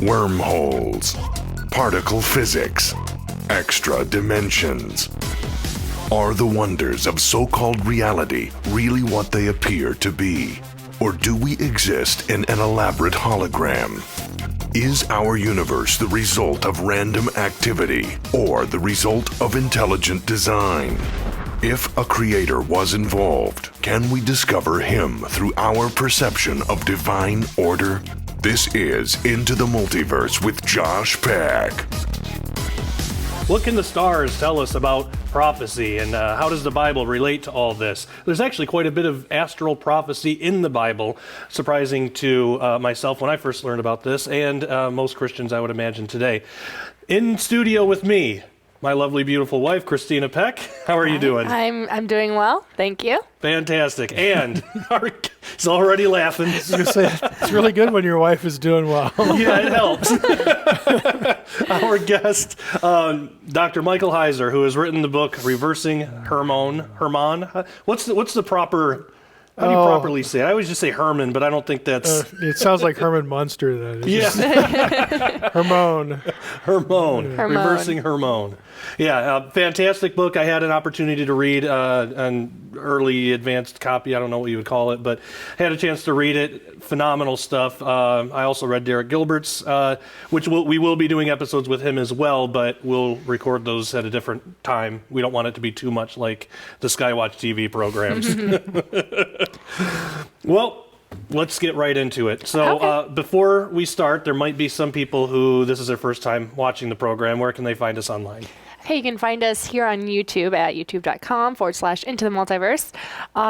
wormholes, particle physics, extra dimensions. Are the wonders of so-called reality really what they appear to be? Or do we exist in an elaborate hologram? Is our universe the result of random activity or the result of intelligent design? If a creator was involved, can we discover him through our perception of divine order? This is Into the Multiverse with Josh Peck. What can the stars tell us about prophecy, and how does the Bible relate to all this? There's actually quite a bit of astral prophecy in the Bible, surprising to myself when I first learned about this, and most Christians, I would imagine, today. In studio with me, my lovely, beautiful wife, Christina Peck. How are you doing? I'm doing well, thank you. Fantastic. And he's already laughing. It's really good when your wife is doing well. Yeah, it helps. Our guest, Dr. Michael Heiser, who has written the book Reversing Hermon. What's the proper? How do you properly say it? I always just say Herman, but I don't think that's... It sounds like Herman Munster then. Hermon. Reversing Hermon. Yeah, fantastic book. I had an opportunity to read an early advanced copy. I don't know what you would call it, but had a chance to read it. Phenomenal stuff. I also read Derek Gilbert's, which we will be doing episodes with him as well, but we'll record those at a different time. We don't want it to be too much like the Skywatch TV programs. Well, let's get right into it. So before we start, there might be some people who this is their first time watching the program. Where can they find us online? Hey, you can find us here on YouTube at youtube.com/Into the Multiverse.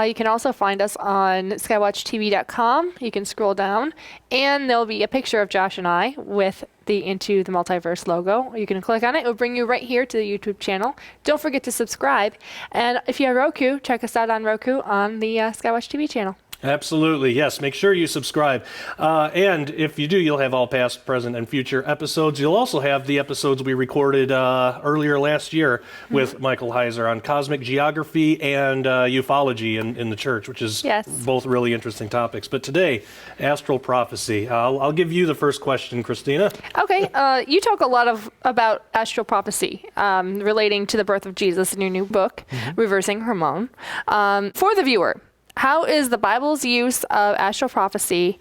You can also find us on skywatchtv.com. You can scroll down, and there'll be a picture of Josh and I with the Into the Multiverse logo. You can click on it. It will bring you right here to the YouTube channel. Don't forget to subscribe. And if you have Roku, check us out on Roku on the Skywatch TV channel. Absolutely, yes. Make sure you subscribe. And if you do, you'll have all past, present, and future episodes. You'll also have the episodes we recorded earlier last year with Michael Heiser on cosmic geography and ufology in the church, which is both really interesting topics. But today, astral prophecy. I'll give you the first question, Christina. Okay. You talk a lot about astral prophecy relating to the birth of Jesus in your new book, Reversing Hermon. For the viewer, how is the Bible's use of astral prophecy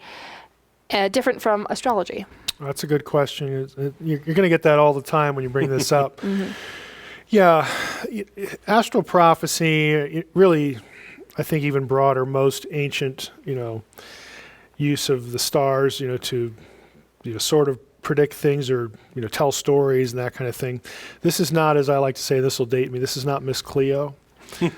different from astrology? That's a good question. You're going to get that all the time when you bring this up. Yeah, astral prophecy, it really, I think even broader, most ancient, use of the stars, to, sort of predict things or, tell stories and that kind of thing. This is not, as I like to say, this will date me, this is not Miss Cleo.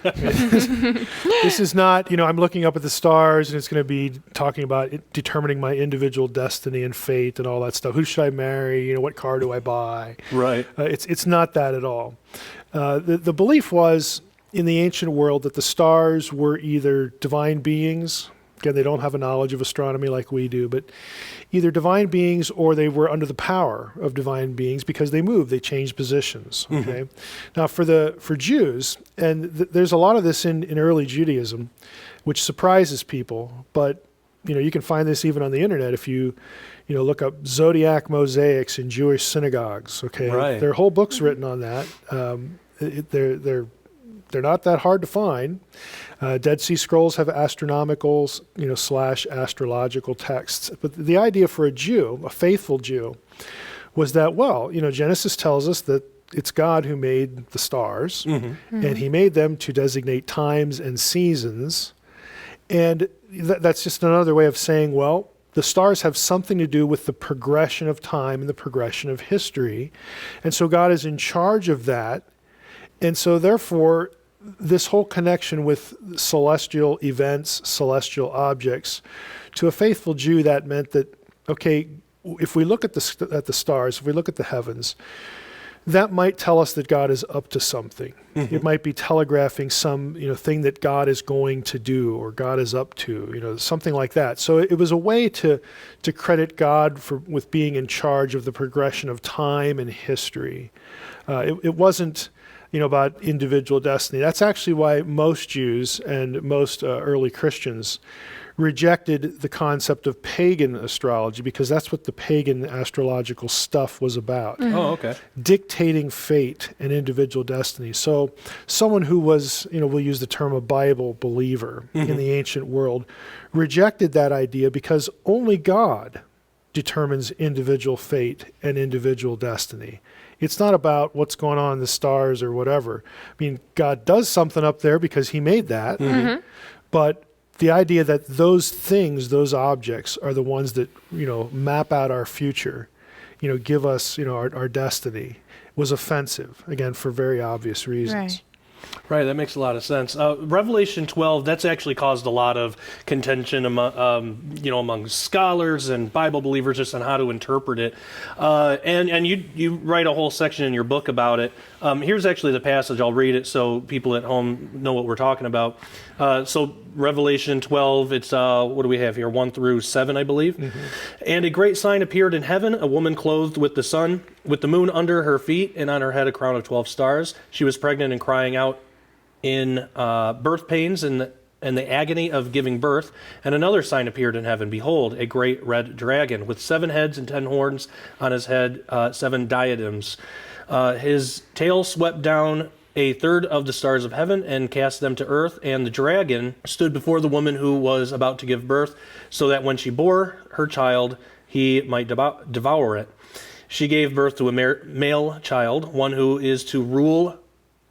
This is not, I'm looking up at the stars and it's going to be talking about determining my individual destiny and fate and all that stuff. Who should I marry? What car do I buy? Right. It's not that at all. The belief was in the ancient world that the stars were either divine beings. Again, they don't have a knowledge of astronomy like we do, but either divine beings or they were under the power of divine beings because they moved, they changed positions. Okay. Now, for Jews, and there's a lot of this in early Judaism, which surprises people, but you can find this even on the internet if you look up zodiac mosaics in Jewish synagogues. Okay, right. There are whole books written on that. They're not that hard to find. Dead Sea Scrolls have astronomical, / astrological texts. But the idea for a Jew, a faithful Jew, was that, Genesis tells us that it's God who made the stars, and he made them to designate times and seasons. And that's just another way of saying, the stars have something to do with the progression of time and the progression of history. And so God is in charge of that. And so therefore, this whole connection with celestial events, celestial objects, to a faithful Jew, that meant that, okay, if we look at the stars, if we look at the heavens, that might tell us that God is up to something. It might be telegraphing some, thing that God is going to do or God is up to, something like that. So it was a way to credit God with being in charge of the progression of time and history. It wasn't about individual destiny. That's actually why most Jews and most early Christians rejected the concept of pagan astrology, because that's what the pagan astrological stuff was about. Oh, okay. Dictating fate and individual destiny. So someone who was, we'll use the term a Bible believer in the ancient world, rejected that idea because only God determines individual fate and individual destiny. It's not about what's going on in the stars or whatever. I mean, God does something up there because he made that, but the idea that those things, those objects, are the ones that, map out our future, give us, our destiny, was offensive, again, for very obvious reasons. Right, that makes a lot of sense. Revelation 12, that's actually caused a lot of contention among scholars and Bible believers just on how to interpret it. And you write a whole section in your book about it. Here's actually the passage. I'll read it so people at home know what we're talking about. So Revelation 12, it's, what do we have here? 1 through 7, I believe. And a great sign appeared in heaven, a woman clothed with the sun, with the moon under her feet, and on her head a crown of 12 stars. She was pregnant and crying out in birth pains and the agony of giving birth. And another sign appeared in heaven. Behold, a great red dragon with 7 heads and 10 horns on his head, 7 diadems. His tail swept down a third of the stars of heaven and cast them to earth. And the dragon stood before the woman who was about to give birth, so that when she bore her child, he might devour it. She gave birth to a male child, one who is to rule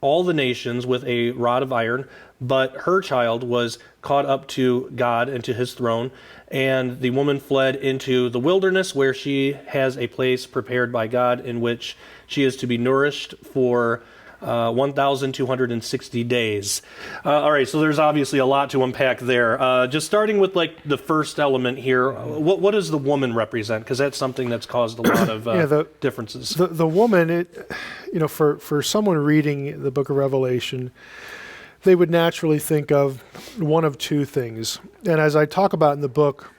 all the nations with a rod of iron, but her child was caught up to God and to his throne, and the woman fled into the wilderness, where she has a place prepared by God in which she is to be nourished for 1,260 days. All right, so there's obviously a lot to unpack there. Just starting with the first element here, what does the woman represent? Because that's something that's caused a lot of differences. The woman, for someone reading the book of Revelation, they would naturally think of one of two things. And as I talk about in the book,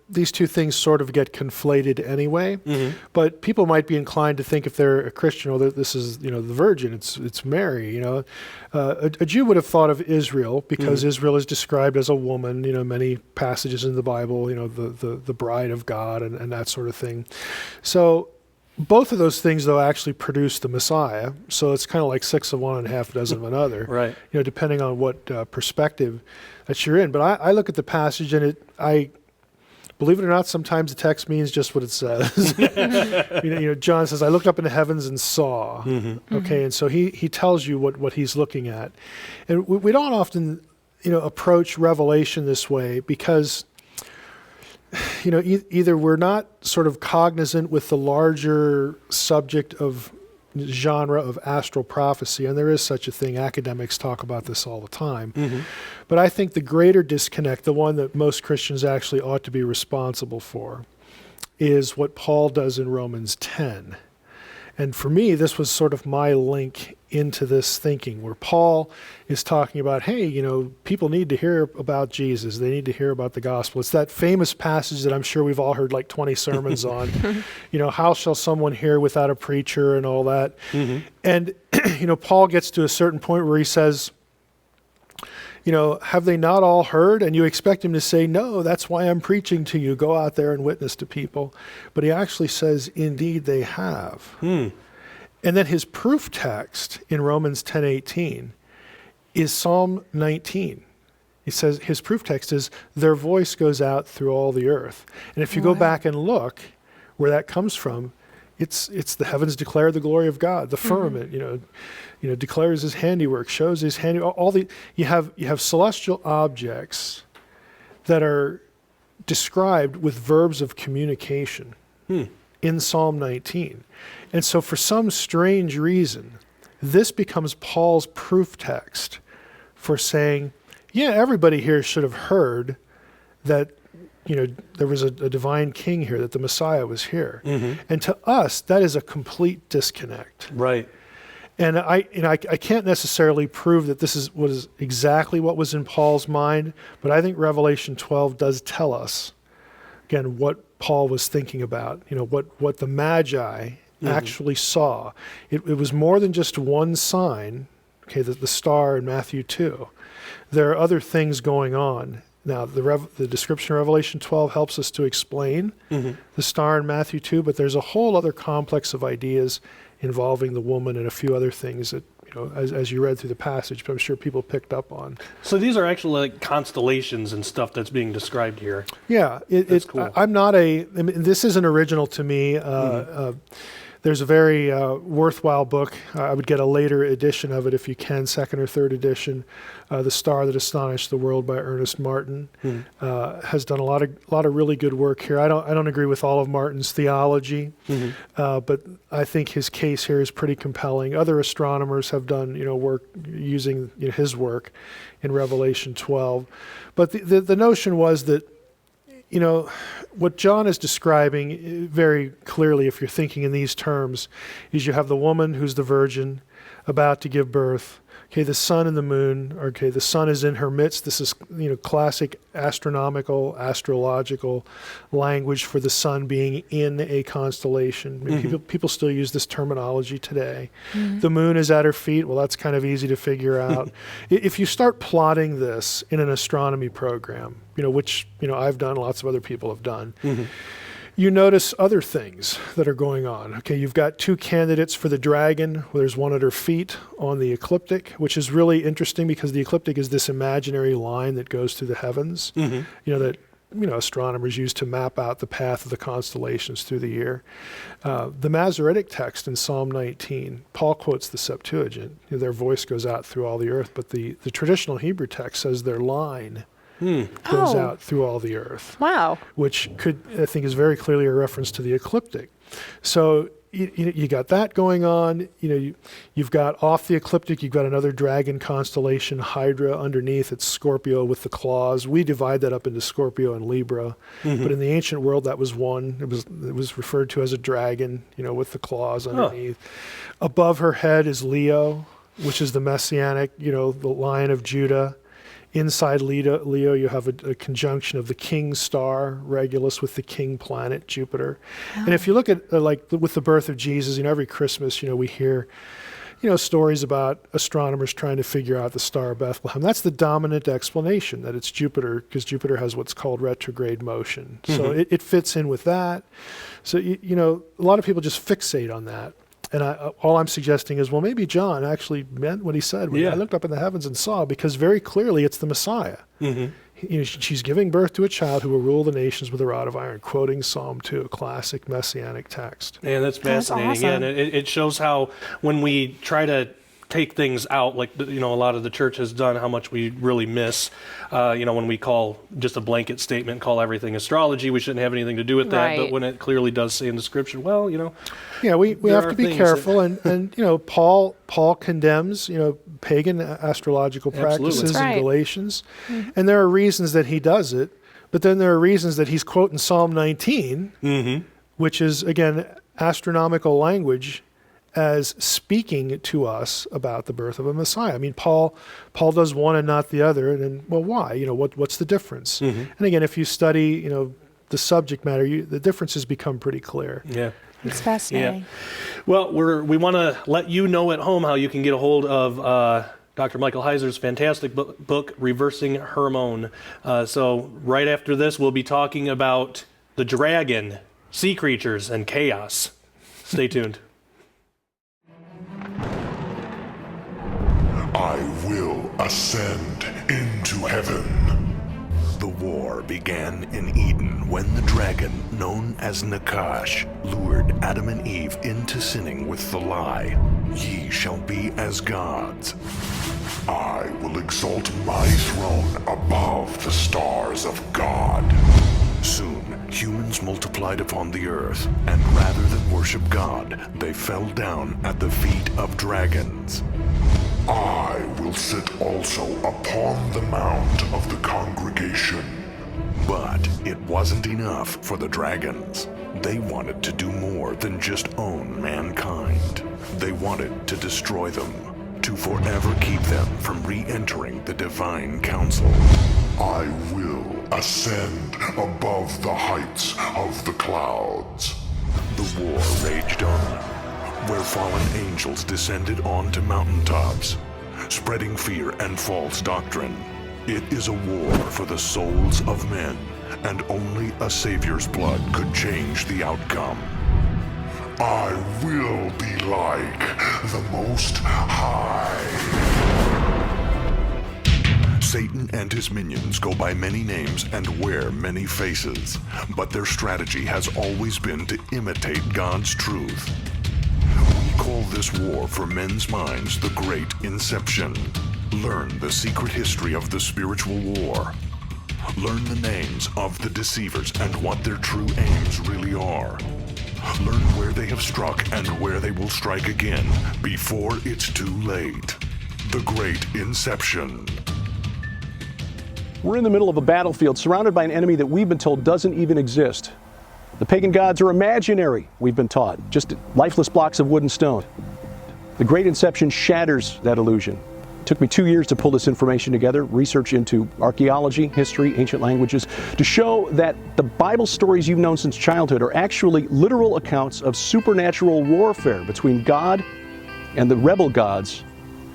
these two things sort of get conflated anyway, but people might be inclined to think, if they're a Christian, this is, the Virgin, it's Mary, A Jew would have thought of Israel, because Israel is described as a woman, many passages in the Bible, the bride of God and that sort of thing. So both of those things, though, actually produce the Messiah. So it's kind of like 6 of one and half a dozen of another, right? Depending on what perspective that you're in. But I look at the passage and believe it or not, sometimes the text means just what it says. John says, I looked up into heavens and saw. Okay, and so he tells you what he's looking at. And we don't often, approach Revelation this way because, either we're not sort of cognizant with the larger subject of genre of astral prophecy, and there is such a thing. Academics talk about this all the time. But I think the greater disconnect, the one that most Christians actually ought to be responsible for, is what Paul does in Romans 10. And for me, this was sort of my link into this thinking, where Paul is talking about, hey, people need to hear about Jesus. They need to hear about the gospel. It's that famous passage that I'm sure we've all heard like 20 sermons on. How shall someone hear without a preacher and all that? And, Paul gets to a certain point where he says, have they not all heard? And you expect him to say, no, that's why I'm preaching to you. Go out there and witness to people. But he actually says, indeed they have. And then his proof text in Romans 10:18 is Psalm 19. He says his proof text is, their voice goes out through all the earth. And if you go back and look where that comes from, it's the heavens declare the glory of God. The firmament, declares his handiwork, shows his handiwork. You have celestial objects that are described with verbs of communication in Psalm 19. And so for some strange reason, this becomes Paul's proof text for saying, yeah, everybody here should have heard that there was a divine king here, that the Messiah was here. And to us, that is a complete disconnect. Right. And I can't necessarily prove that this was exactly what was in Paul's mind, but I think Revelation 12 does tell us, again, what Paul was thinking about, what the Magi actually saw. It was more than just one sign, okay, the star in Matthew 2. There are other things going on. Now, the description of Revelation 12 helps us to explain the star in Matthew 2, but there's a whole other complex of ideas involving the woman and a few other things that, as you read through the passage, but I'm sure people picked up on. So these are actually like constellations and stuff that's being described here. Yeah. That's cool. This isn't original to me. There's a very worthwhile book. I would get a later edition of it if you can, second or third edition. The Star That Astonished the World by Ernest Martin has done a lot of really good work here. I don't agree with all of Martin's theology, but I think his case here is pretty compelling. Other astronomers have done work using his work in Revelation 12, but the notion was that what John is describing very clearly, if you're thinking in these terms, is you have the woman who's the virgin about to give birth. Okay, the sun and the moon. Okay, the sun is in her midst. This is classic astronomical, astrological language for the sun being in a constellation. I mean, people still use this terminology today. The moon is at her feet. Well, that's kind of easy to figure out. If you start plotting this in an astronomy program, which I've done, lots of other people have done. You notice other things that are going on. Okay, you've got two candidates for the dragon. There's one at her feet on the ecliptic, which is really interesting because the ecliptic is this imaginary line that goes through the heavens. That astronomers use to map out the path of the constellations through the year. The Masoretic text in Psalm 19, Paul quotes the Septuagint. Their voice goes out through all the earth, but the traditional Hebrew text says their line goes out through all the earth. Wow. Which I think is very clearly a reference to the ecliptic. So you got that going on. You've got off the ecliptic, you've got another dragon constellation, Hydra underneath. It's Scorpio with the claws. We divide that up into Scorpio and Libra. But in the ancient world, that was one. It was referred to as a dragon, with the claws underneath. Above her head is Leo, which is the messianic, the Lion of Judah. Inside Leo, you have a conjunction of the king star, Regulus, with the king planet, Jupiter. And if you look at, with the birth of Jesus, every Christmas, we hear, stories about astronomers trying to figure out the Star of Bethlehem. That's the dominant explanation, that it's Jupiter, because Jupiter has what's called retrograde motion. So it fits in with that. So, a lot of people just fixate on that. And all I'm suggesting is, well, maybe John actually meant what he said when I looked up in the heavens and saw, because very clearly it's the Messiah. She's giving birth to a child who will rule the nations with a rod of iron, quoting Psalm 2, a classic messianic text. And that's fascinating. That's awesome. And it shows how when we try to take things out, like a lot of the church has done, how much we really miss. When we call just a blanket statement, call everything astrology, we shouldn't have anything to do with that. Right. But when it clearly does say in the scripture, well, yeah, we have to be careful, and Paul condemns pagan astrological practices in Galatians, and there are reasons that he does it, but then there are reasons that he's quoting Psalm 19, which is again astronomical language, as speaking to us about the birth of a Messiah. I mean, Paul does one and not the other, and then, well, why? What's the difference? And again, if you study, the subject matter, the differences become pretty clear. Yeah. It's fascinating. Yeah. Well, we want to let you know at home how you can get a hold of Dr. Michael Heiser's fantastic book, Reversing Hormone. So right after this, we'll be talking about the dragon, sea creatures, and chaos. Stay tuned. I will ascend into heaven. The war began in Eden when the dragon, known as Nakash, lured Adam and Eve into sinning with the lie. Ye shall be as gods. I will exalt my throne above the stars of God. Soon, humans multiplied upon the earth, and rather than worship God, they fell down at the feet of dragons. I will sit also upon the mount of the congregation. But it wasn't enough for the dragons. They wanted to do more than just own mankind. They wanted to destroy them, to forever keep them from re-entering the divine council. I will ascend above the heights of the clouds. The war raged on, where fallen angels descended onto mountaintops, spreading fear and false doctrine. It is a war for the souls of men, and only a Savior's blood could change the outcome. I will be like the Most High. Satan and his minions go by many names and wear many faces, but their strategy has always been to imitate God's truth. We call this war for men's minds the Great Inception. Learn the secret history of the spiritual war. Learn the names of the deceivers and what their true aims really are. Learn where they have struck and where they will strike again before it's too late. The Great Inception. We're in the middle of a battlefield surrounded by an enemy that we've been told doesn't even exist. The pagan gods are imaginary, we've been taught, just lifeless blocks of wood and stone. The Great Inception shatters that illusion. It took me 2 years to pull this information together, research into archaeology, history, ancient languages, to show that the Bible stories you've known since childhood are actually literal accounts of supernatural warfare between God and the rebel gods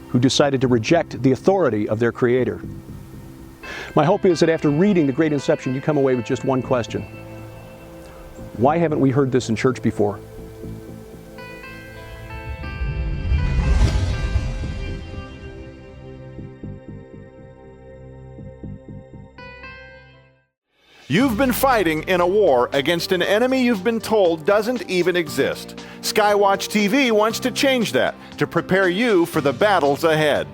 who decided to reject the authority of their creator. My hope is that after reading The Great Inception, you come away with just one question. Why haven't we heard this in church before? You've been fighting in a war against an enemy you've been told doesn't even exist. Skywatch TV wants to change that to prepare you for the battles ahead.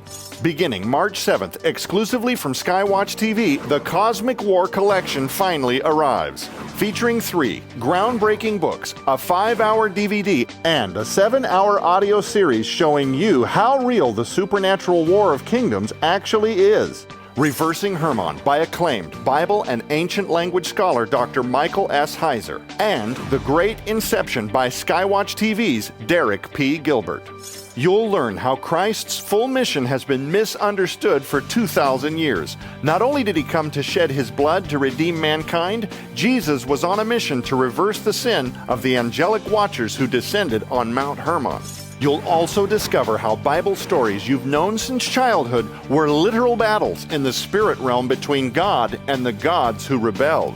Beginning March 7th, exclusively from Skywatch TV, the Cosmic War Collection finally arrives. Featuring 3 groundbreaking books, a 5-hour DVD, and a 7-hour audio series showing you how real the supernatural War of Kingdoms actually is. Reversing Hermon by acclaimed Bible and ancient language scholar Dr. Michael S. Heiser, and The Great Inception by Skywatch TV's Derek P. Gilbert. You'll learn how Christ's full mission has been misunderstood for 2,000 years. Not only did he come to shed his blood to redeem mankind, Jesus was on a mission to reverse the sin of the angelic watchers who descended on Mount Hermon. You'll also discover how Bible stories you've known since childhood were literal battles in the spirit realm between God and the gods who rebelled.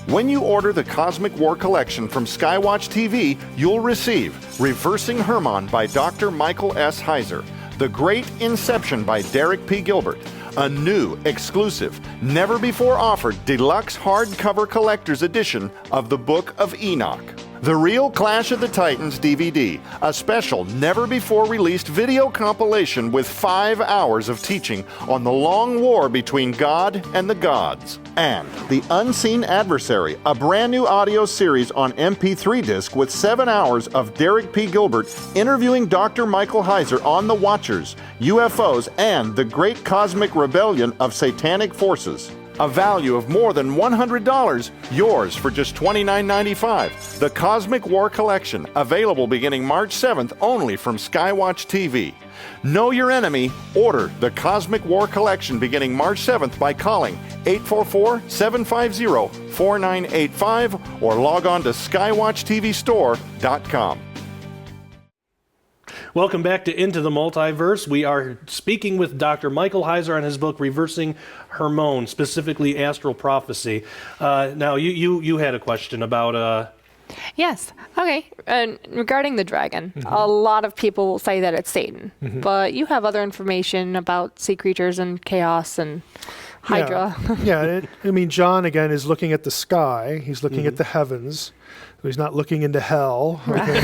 When you order the Cosmic War Collection from Skywatch TV, you'll receive Reversing Hermon by Dr. Michael S. Heiser, The Great Inception by Derek P. Gilbert, a new, exclusive, never-before-offered deluxe hardcover collector's edition of the Book of Enoch. The Real Clash of the Titans DVD, a special, never-before-released video compilation with 5 hours of teaching on the long war between God and the gods. And The Unseen Adversary, a brand new audio series on MP3 disc with 7 hours of Derek P. Gilbert interviewing Dr. Michael Heiser on the Watchers, UFOs, and the Great Cosmic Rebellion of Satanic Forces. A value of more than $100, yours for just $29.95. The Cosmic War Collection, available beginning March 7th only from Skywatch TV. Know your enemy. Order the Cosmic War Collection beginning March 7th by calling 844-750-4985 or log on to skywatchtvstore.com. Welcome back to Into the Multiverse. We are speaking with Dr. Michael Heiser on his book, Reversing Hermon, specifically Astral Prophecy. Now, you had a question about... Yes. Okay. And regarding the dragon, a lot of people will say that it's Satan, but you have other information about sea creatures and chaos and Hydra. I mean, John, again, is looking at the sky. He's looking at the heavens. He's not looking into hell. Okay?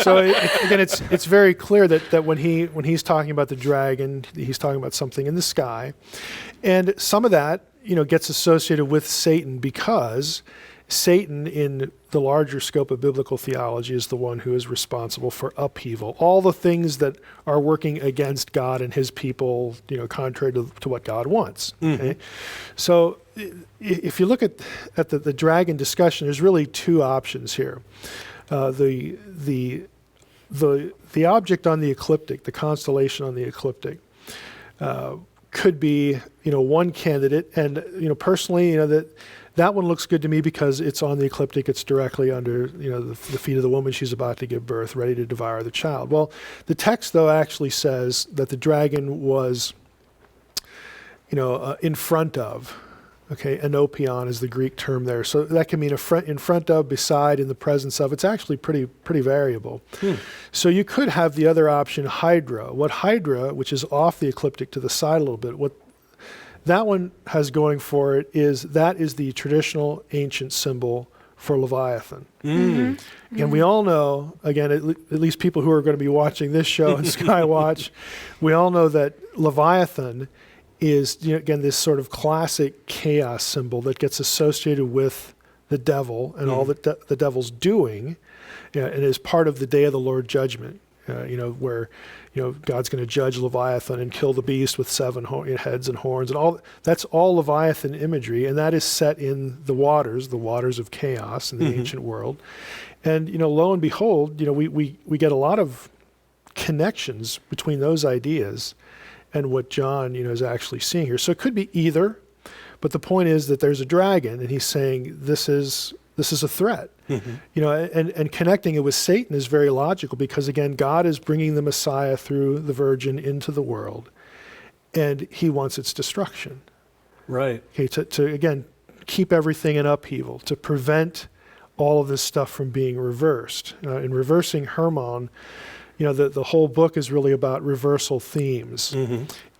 So again, it's very clear that when he's talking about the dragon, he's talking about something in the sky, and some of that gets associated with Satan because Satan, in the larger scope of biblical theology, is the one who is responsible for upheaval. All the things that are working against God and his people, contrary to what God wants. Okay? So if you look at the dragon discussion, there's really 2 options here. The object on the ecliptic, the constellation on the ecliptic, could be one candidate, and personally, that That one looks good to me because it's on the ecliptic. It's directly under, the feet of the woman she's about to give birth, ready to devour the child. Well, the text, though, actually says that the dragon was, in front of. Okay, enopion is the Greek term there. So that can mean in front of, beside, in the presence of. It's actually pretty variable. So you could have the other option, Hydra. What Hydra, which is off the ecliptic to the side a little bit, what that one has going for it is that is the traditional ancient symbol for Leviathan. And we all know, again, at least people who are going to be watching this show and Skywatch, we all know that Leviathan is, again, this sort of classic chaos symbol that gets associated with the devil and all that the devil's doing, and is part of the day of the Lord judgment, where God's going to judge Leviathan and kill the beast with 7 heads and horns and all. That's all Leviathan imagery, and that is set in the waters of chaos in the ancient world. And lo and behold, we get a lot of connections between those ideas and what John, is actually seeing here. So it could be either, but the point is that there's a dragon, and he's saying this is a threat. And connecting it with Satan is very logical because, again, God is bringing the Messiah through the Virgin into the world, and he wants its destruction. Right. Okay, to again, keep everything in upheaval, to prevent all of this stuff from being reversed. In reversing Hermon, the whole book is really about reversal themes.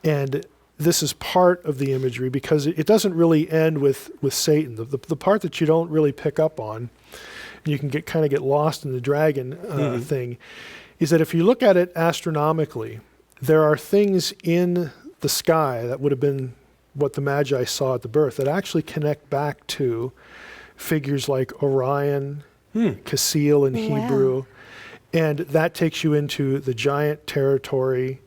And this is part of the imagery because it doesn't really end with Satan. The part that you don't really pick up on, and you can get lost in the dragon thing, is that if you look at it astronomically, there are things in the sky that would have been what the Magi saw at the birth that actually connect back to figures like Orion, Cassiel in Hebrew. And that takes you into the giant territory.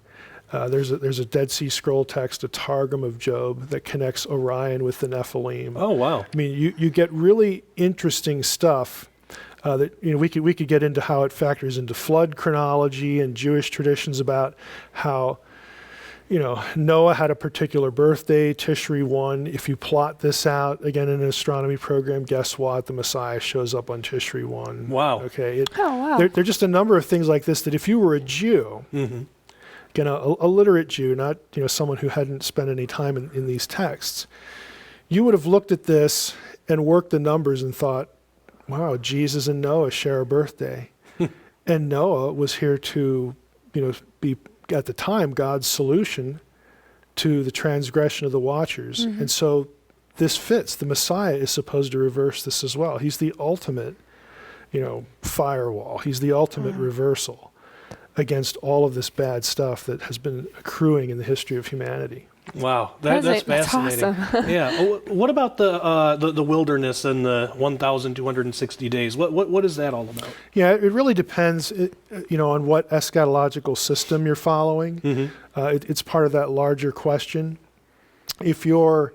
There's a Dead Sea Scroll text, a Targum of Job, that connects Orion with the Nephilim. Oh, wow. I mean, you get really interesting stuff that we could get into how it factors into flood chronology and Jewish traditions about how Noah had a particular birthday, Tishri 1. If you plot this out, again, in an astronomy program, guess what? The Messiah shows up on Tishri 1. Wow. Okay. Wow. There are just a number of things like this that if you were a Jew, again, a literate Jew, not someone who hadn't spent any time in these texts, you would have looked at this and worked the numbers and thought, wow, Jesus and Noah share a birthday. And Noah was here to, be, at the time, God's solution to the transgression of the Watchers. And so this fits. The Messiah is supposed to reverse this as well. He's the ultimate, firewall. He's the ultimate reversal against all of this bad stuff that has been accruing in the history of humanity. Wow, that's fascinating. Awesome. Yeah. What about the wilderness and the 1,260 days? What is that all about? Yeah, it really depends, on what eschatological system you're following. It's part of that larger question. If you're,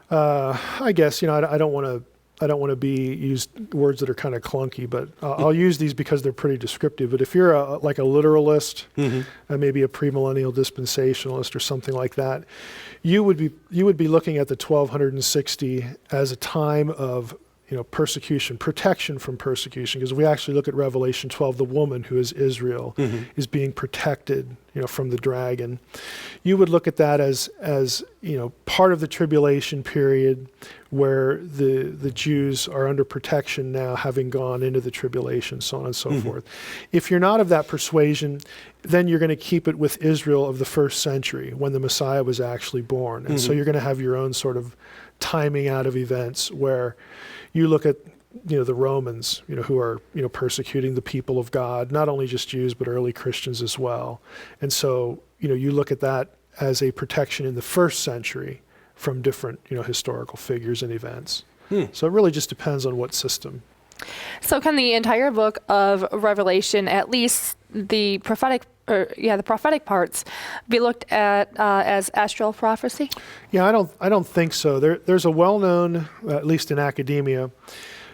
I guess, I don't want to use words that are kind of clunky, but I'll use these because they're pretty descriptive. But if you're like a literalist, maybe a premillennial dispensationalist or something like that, you would be looking at the 1260 as a time of persecution, protection from persecution. Because we actually look at Revelation 12, the woman who is Israel is being protected, from the dragon. You would look at that as part of the tribulation period where the Jews are under protection now, having gone into the tribulation, so on and so forth. If you're not of that persuasion, then you're going to keep it with Israel of the first century when the Messiah was actually born. And so you're going to have your own sort of timing out of events where you look at the Romans, who are persecuting the people of God, not only just Jews but early Christians as well. And so you look at that as a protection in the first century from different historical figures and events. So it really just depends on what system. So can the entire book of Revelation, at least the prophetic parts, be looked at as astral prophecy? Yeah, I don't think so. There's a well-known, at least in academia,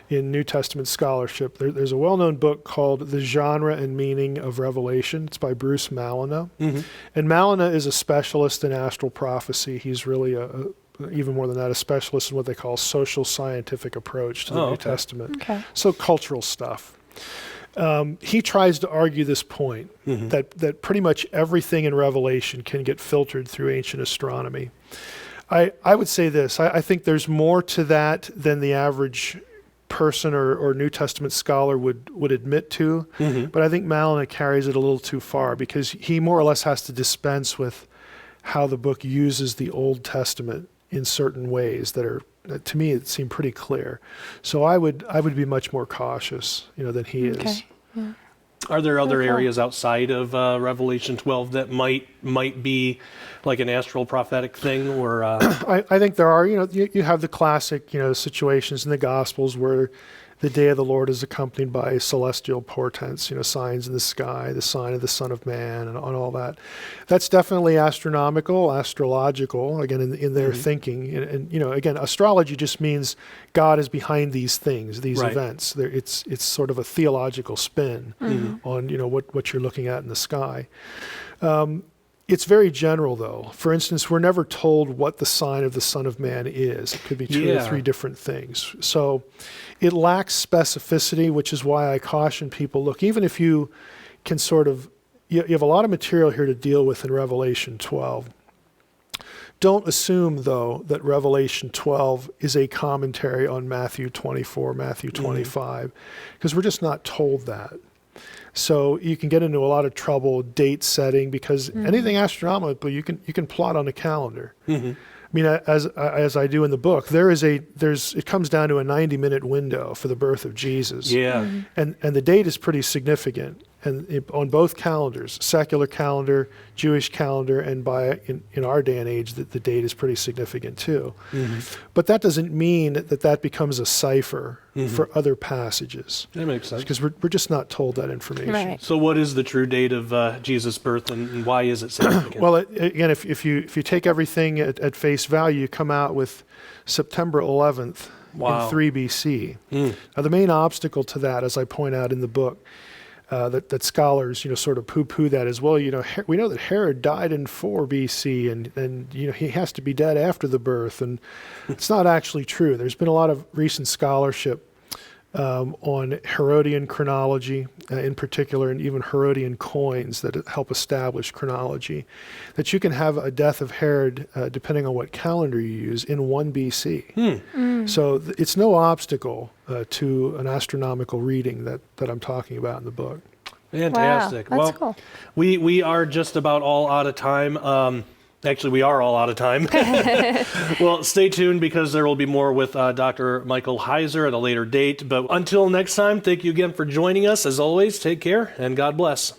in New Testament scholarship, there's a well-known book called The Genre and Meaning of Revelation. It's by Bruce Malina. And Malina is a specialist in astral prophecy. He's really a even more than that, a specialist in what they call social scientific approach to the New Testament. Okay. So cultural stuff. He tries to argue this point that pretty much everything in Revelation can get filtered through ancient astronomy. I would say this. I think there's more to that than the average person or New Testament scholar would admit to. But I think Malina carries it a little too far because he more or less has to dispense with how the book uses the Old Testament in certain ways that are, to me, it seemed pretty clear. So I would be much more cautious, than he is. Yeah. Are there other areas outside of Revelation 12 that might be like an astral prophetic thing, or? I think there are. You have the classic, situations in the Gospels where the day of the Lord is accompanied by celestial portents, signs in the sky, the sign of the Son of Man, and all that. That's definitely astronomical, astrological, again, in their thinking. And again, astrology just means God is behind these things, these events. It's sort of a theological spin on, what you're looking at in the sky. It's very general, though. For instance, we're never told what the sign of the Son of Man is. It could be 2 or 3 different things. So it lacks specificity, which is why I caution people, look, even if you can sort of, you have a lot of material here to deal with in Revelation 12. Don't assume, though, that Revelation 12 is a commentary on Matthew 24, Matthew 25, because we're just not told that. So you can get into a lot of trouble date setting because anything astronomical you can plot on a calendar. I mean, as I do in the book, it comes down to a 90-minute window for the birth of Jesus. Yeah. And the date is pretty significant. And on both calendars, secular calendar, Jewish calendar, and in our day and age, the date is pretty significant too. But that doesn't mean that becomes a cipher for other passages. That makes sense. Because we're just not told that information. Right. So what is the true date of Jesus' birth, and why is it significant? Well, again, if you take everything at face value, you come out with September 11th in 3 BC. Now, the main obstacle to that, as I point out in the book, that scholars, sort of poo-poo that as well. We know that Herod died in 4 BC, and he has to be dead after the birth, and it's not actually true. There's been a lot of recent scholarship on Herodian chronology in particular, and even Herodian coins that help establish chronology, that you can have a death of Herod, depending on what calendar you use, in 1 BC. So it's no obstacle to an astronomical reading that I'm talking about in the book. Fantastic. Wow, that's cool. We are just about all out of time. Actually, we are all out of time. Well, stay tuned because there will be more with Dr. Michael Heiser at a later date. But until next time, thank you again for joining us. As always, take care and God bless.